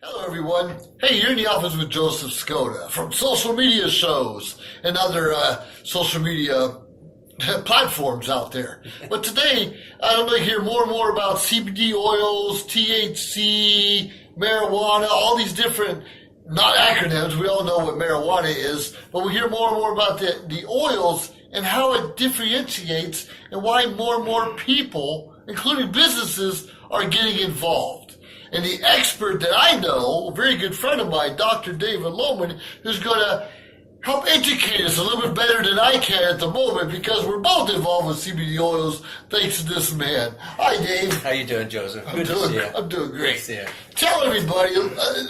Hello, everyone. Hey, you're in the office with Joseph Skoda from social media shows and other social media platforms out there. But today, I'm going to hear more and more about CBD oils, THC, marijuana, all these different, not acronyms. We all know what marijuana is, but we hear more and more about the oils and how it differentiates and why more and more people, including businesses, are getting involved. And the expert that I know, a very good friend of mine, Dr. David Lohman, who's going to help educate us a little bit better than I can at the moment because we're both involved with CBD oils thanks to this man. Hi, Dave. How you doing, Joseph? I'm doing great. Good to see you. Tell everybody,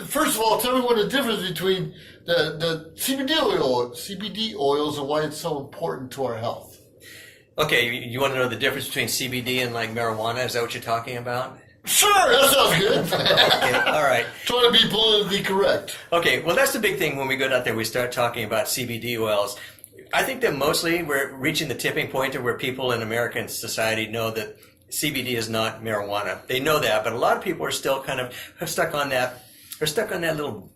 first of all, tell me what the difference between the CBD oils and why it's so important to our health. Okay, you want to know the difference between CBD and like marijuana? Is that what you're talking about? Sure, that sounds good. Okay, all right. Trying to be politically correct. Okay, well, that's the big thing when we go out there, we start talking about CBD oils. I think that mostly we're reaching the tipping point of where people in American society know that CBD is not marijuana. They know that, but a lot of people are still kind of stuck on that little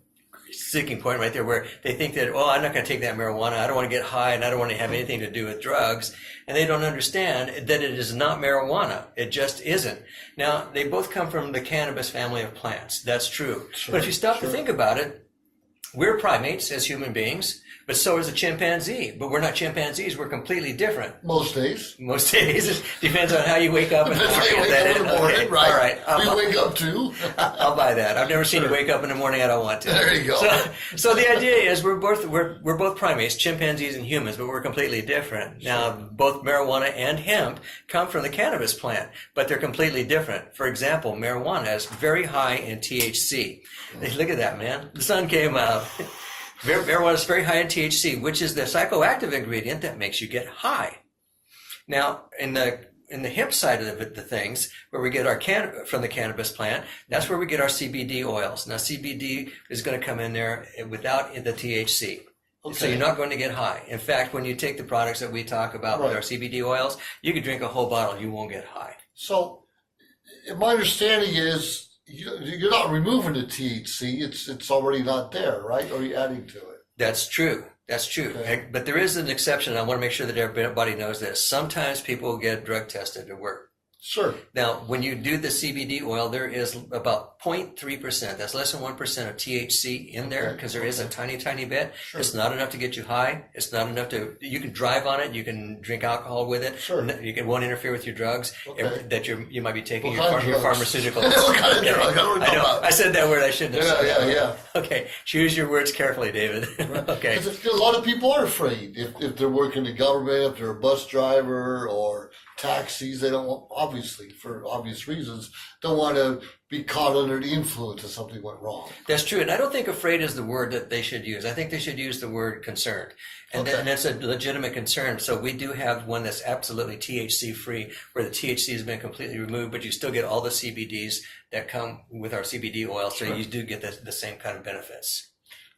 sticking point right there where they think that, oh, I'm not going to take that marijuana. I don't want to get high and I don't want to have anything to do with drugs. And they don't understand that it is not marijuana. It just isn't. Now, they both come from the cannabis family of plants. That's true. Sure, but if you stop to think about it, we're primates as human beings, but so is a chimpanzee. But we're not chimpanzees. We're completely different. Most days. Most days. It depends on how you wake up in the Depends how you morning. wake up in the morning, Okay, right? all right. We wake up too. I'll buy that. I've never seen you wake up in the morning. I don't want to. There you go. So the idea is we're both primates, chimpanzees and humans, but we're completely different. Now, both marijuana and hemp come from the cannabis plant, but they're completely different. For example, marijuana is very high in THC. Look at that, man. The sun came out. Marijuana is very high in THC, which is the psychoactive ingredient that makes you get high. Now, in the hemp side of the things, where we get our from the cannabis plant, that's where we get our CBD oils. Now, CBD is going to come in there without the THC. Okay. So you're not going to get high. In fact, when you take the products that we talk about with our CBD oils, you can drink a whole bottle, you won't get high. So, my understanding is you're not removing the THC; it's already not there, right? Or are you adding to it? That's true. That's true. Okay. But there is an exception. I want to make sure that everybody knows this. Sometimes people get drug tested to work. Sure. Now, when you do the CBD oil, there is about 0.3%. That's less than 1% of THC in there because there is a tiny, tiny bit. Sure. It's not enough to get you high. It's not enough you can drive on it. You can drink alcohol with it. Sure. It won't interfere with your drugs that you might be taking, your pharmaceuticals. What kind of drug? I know. I said that word. I shouldn't have said that. Yeah. Okay. Choose your words carefully, David. Okay. Because a lot of people are afraid if they're working the government, if they're a bus driver or taxis, they don't want, obviously, for obvious reasons, don't want to be caught under the influence if something went wrong. That's true. And I don't think afraid is the word that they should use. I think they should use the word concerned. And that's a legitimate concern. So we do have one that's absolutely THC free, where the THC has been completely removed, but you still get all the CBDs that come with our CBD oil. So you do get the same kind of benefits.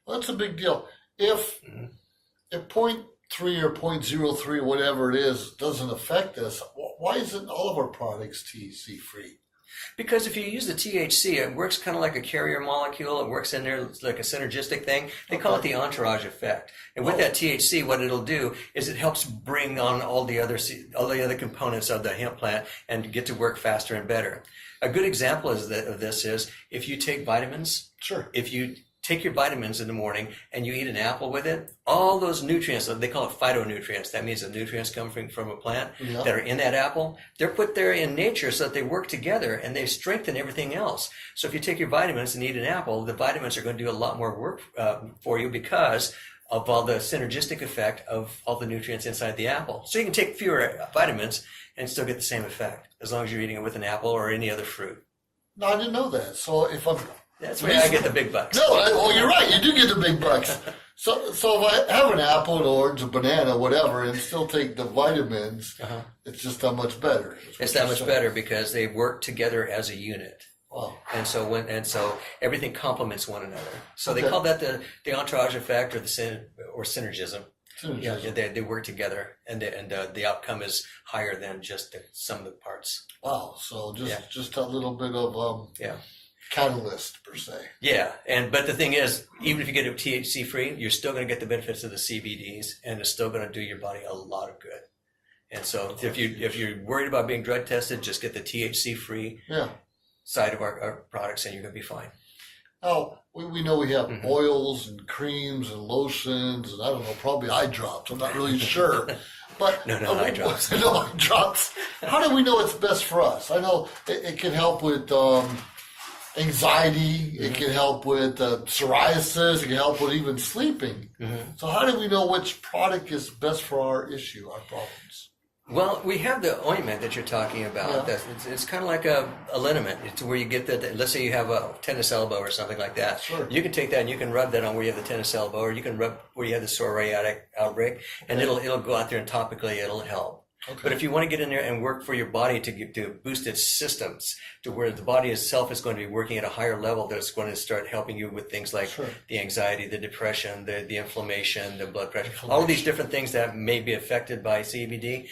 Well, that's a big deal. If 0.3 or 0.03 or whatever it is doesn't affect us, why isn't all of our products THC free? Because if you use the THC, it works kind of like a carrier molecule. It works in there like a synergistic thing. They call it the entourage effect. And with that THC, what it'll do is it helps bring on all the other components of the hemp plant and get to work faster and better. A good example of this is if you take vitamins. Sure. If you take your vitamins in the morning and you eat an apple with it, all those nutrients, they call it phytonutrients. That means the nutrients come from a plant that are in that apple. They're put there in nature so that they work together and they strengthen everything else. So if you take your vitamins and eat an apple, the vitamins are going to do a lot more work for you because of all the synergistic effect of all the nutrients inside the apple. So you can take fewer vitamins and still get the same effect as long as you're eating it with an apple or any other fruit. No, I didn't know that. So if I'm... That's where I get the big bucks. No, well, you're right. You do get the big bucks. So if I have an apple, an orange, a banana, whatever, and still take the vitamins, it's just that much better. It's that much better because they work together as a unit. Wow. And so everything complements one another. So they call that the entourage effect or synergism. Yeah, they work together, and the outcome is higher than just the sum of the parts. Wow. So just a little bit of catalyst per se. Yeah, but the thing is, even if you get it THC free, you're still going to get the benefits of the CBDs, and it's still going to do your body a lot of good. And so, if you're worried about being drug tested, just get the THC free side of our products, and you're going to be fine. Oh, we know we have oils and creams and lotions and I don't know, probably eye drops. I'm not really sure. But no eye drops. No eye drops. How do we know it's best for us? I know it can help with anxiety. It can help with psoriasis. It can help with even sleeping. So how do we know which product is best for our issue, our problems? Well, we have the ointment that you're talking about. Yeah. It's kind of like a liniment. It's where you get that. Let's say you have a tennis elbow or something like that. Sure. You can take that and you can rub that on where you have the tennis elbow, or you can rub where you have the psoriatic outbreak, and it'll go out there and topically it'll help. Okay. But if you want to get in there and work for your body to boost its systems to where the body itself is going to be working at a higher level, that's going to start helping you with things like the anxiety, the depression, the inflammation, the blood pressure, all of these different things that may be affected by CBD,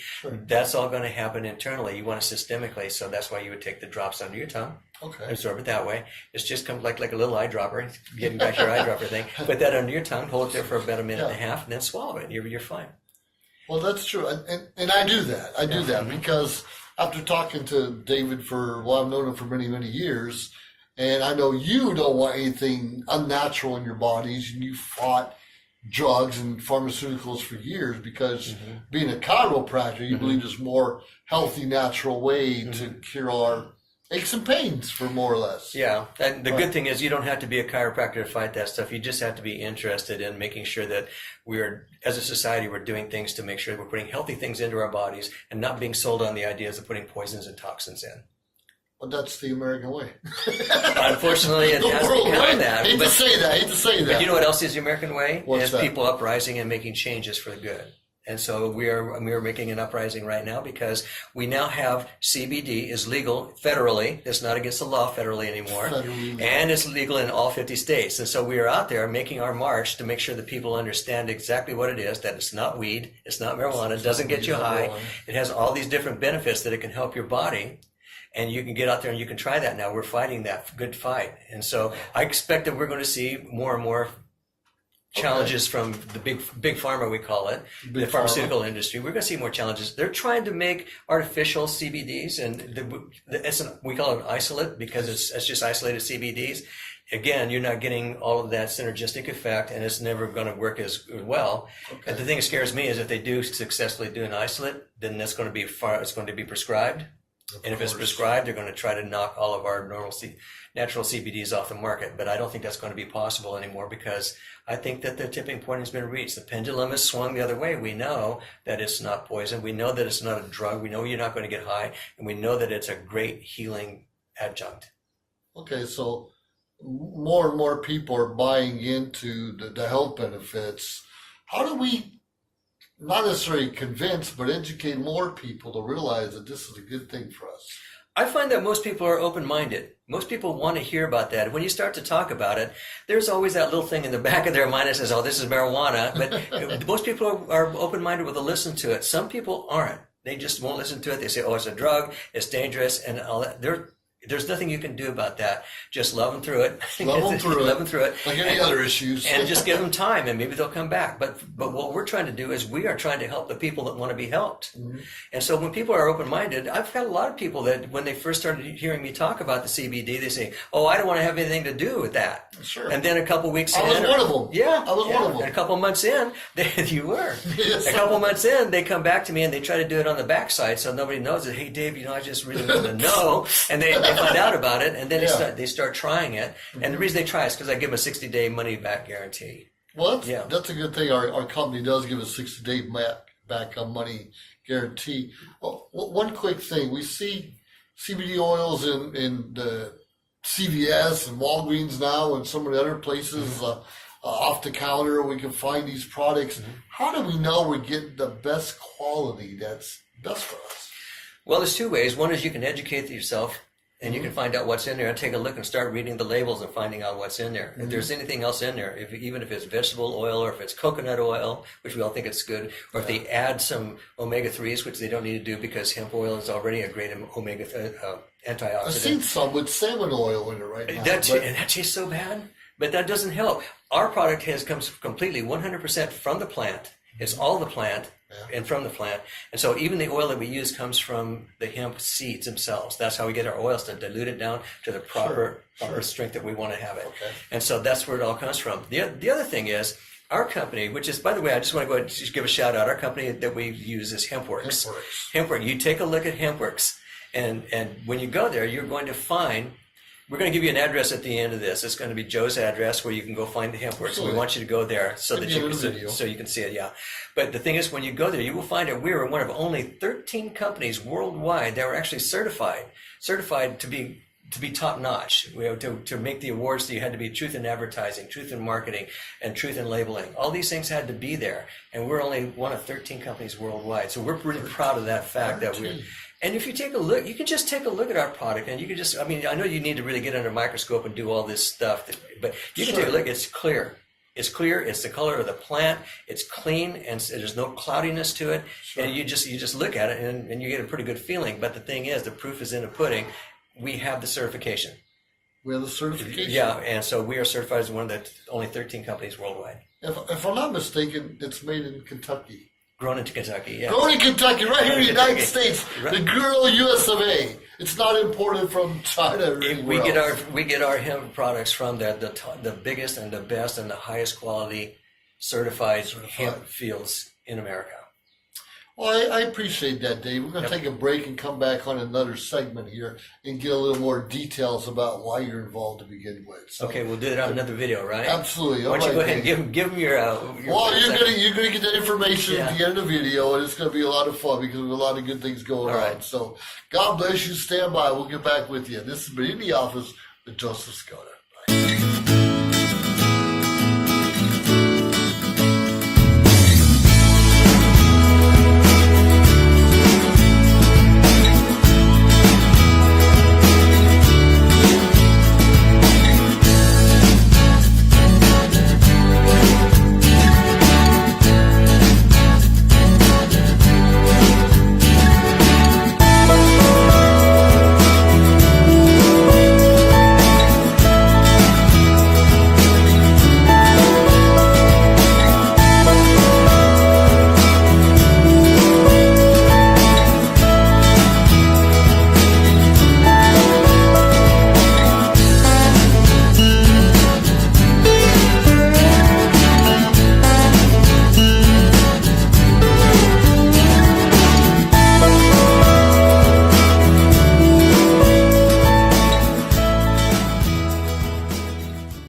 that's all going to happen internally. You want it systemically, so that's why you would take the drops under your tongue. Okay. Absorb it that way. It's just come like a little eyedropper, getting back to your eyedropper thing. Put that under your tongue, hold it there for about a minute and a half, and then swallow it. You're fine. Well, that's true, and I do that. I do that because after talking to David I've known him for many, many years, and I know you don't want anything unnatural in your bodies, and you fought drugs and pharmaceuticals for years because being a chiropractor, you believe there's more healthy, natural way to cure our aches and pains, for more or less. Yeah, and the good thing is you don't have to be a chiropractor to fight that stuff. You just have to be interested in making sure that as a society, we're doing things to make sure we're putting healthy things into our bodies and not being sold on the ideas of putting poisons and toxins in. Well, that's the American way. Unfortunately, it has become that. Hate to say that. But you know what else is the American way? What's that? People uprising and making changes for the good. And so we are making an uprising right now because we now have CBD is legal federally. It's not against the law federally anymore. And it's legal in all 50 states. And so we are out there making our march to make sure that people understand exactly what it is, that it's not weed, it's not marijuana, it doesn't get you high. It has all these different benefits that it can help your body. And you can get out there and you can try that now. We're fighting that good fight. And so I expect that we're going to see more and more challenges from the big pharma, we call it, the pharmaceutical industry. We're going to see more challenges. They're trying to make artificial CBDs, and we call it isolate because it's just isolated CBDs. Again, you're not getting all of that synergistic effect, and it's never going to work as well. And the thing that scares me is if they do successfully do an isolate, then it's going to be prescribed. And if it's prescribed, they're going to try to knock all of our natural CBDs off the market. But I don't think that's going to be possible anymore because I think that the tipping point has been reached. The pendulum has swung the other way. We know that it's not poison. We know that it's not a drug. We know you're not going to get high. And we know that it's a great healing adjunct. Okay, so more and more people are buying into the health benefits. How do we not necessarily convince, but educate more people to realize that this is a good thing for us? I find that most people are open-minded. Most people want to hear about that. When you start to talk about it, there's always that little thing in the back of their mind that says, oh, this is marijuana. But most people are open-minded with to listen to it. Some people aren't. They just won't listen to it. They say, oh, it's a drug, it's dangerous, and all that. There's nothing you can do about that. Just love them through it. Love them through it. Like any other issues. And just give them time, and maybe they'll come back. But what we're trying to do is we are trying to help the people that want to be helped. And so when people are open-minded, I've got a lot of people that when they first started hearing me talk about the CBD, they say, oh, I don't want to have anything to do with that. Sure. And then a couple weeks in. I was one of them. Yeah. I was one of them. And a couple months in, you were. Yes. A couple months in, they come back to me and they try to do it on the backside so nobody knows it. Hey, Dave, I just really want to know. And they find out about it. And then they start trying it. And the reason they try is because I give them a 60-day money-back guarantee. Well, that's a good thing. Our company does give a 60-day back on money guarantee. Well, one quick thing. We see CBD oils in the CVS and Walgreens now and some of the other places off the counter. We can find these products. How do we know we're getting the best quality that's best for us? Well, there's two ways. One is you can educate yourself and you can find out what's in there and take a look and start reading the labels and finding out what's in there. If there's anything else in there, even if it's vegetable oil or if it's coconut oil, which we all think it's good, or if they add some omega-3s, which they don't need to do because hemp oil is already a great antioxidant. I've seen some with salmon oil in it right now. And that tastes so bad, but that doesn't help. Our product comes completely 100% from the plant. It's all the plant and from the plant. And so even the oil that we use comes from the hemp seeds themselves. That's how we get our oils, to dilute it down to the proper strength that we want to have it. Okay. And so that's where it all comes from. The other thing is, our company, which is, by the way, I just want to go ahead and just give a shout out. Our company that we use is HempWorks. HempWorks. You take a look at HempWorks, and when you go there, you're going to find. We're going to give you an address at the end of this. It's going to be Joe's address where you can go find the HempWorks. And we want you to go there so that you can see it. Yeah. But the thing is, when you go there, you will find that we were one of only 13 companies worldwide that were actually certified to be top notch. To make the awards, you had to be truth in advertising, truth in marketing, and truth in labeling. All these things had to be there, and we're only one of 13 companies worldwide. So we're really proud of that fact that we're. And if you take a look, you can just take a look at our product, and you can just, I mean, I know you need to really get under a microscope and do all this stuff, but you can take a look. It's clear. It's clear. It's the color of the plant. It's clean, and there's no cloudiness to it. And you just look at it, and you get a pretty good feeling. But the thing is, the proof is in the pudding. We have the certification. We have the certification. Yeah, and so we are certified as one of the only 13 companies worldwide. If I'm not mistaken, it's made in Kentucky. Grown in Kentucky, yeah. Grown in Kentucky, right here in the United States. Right. The girl US of A. It's not imported from China or anywhere else. We get our hemp products from the biggest and the best and the highest quality certified hemp fields in America. Well, I appreciate that, Dave. We're going to take a break and come back on another segment here and get a little more details about why you're involved to begin with. So, okay, we'll do that on another video, right? Absolutely. Why don't you go ahead and give them your well, you're going to get that information at the end of the video, and it's going to be a lot of fun because there's a lot of good things going on. So God bless you. Stand by. We'll get back with you. This has been In the Office with Joseph Skoda.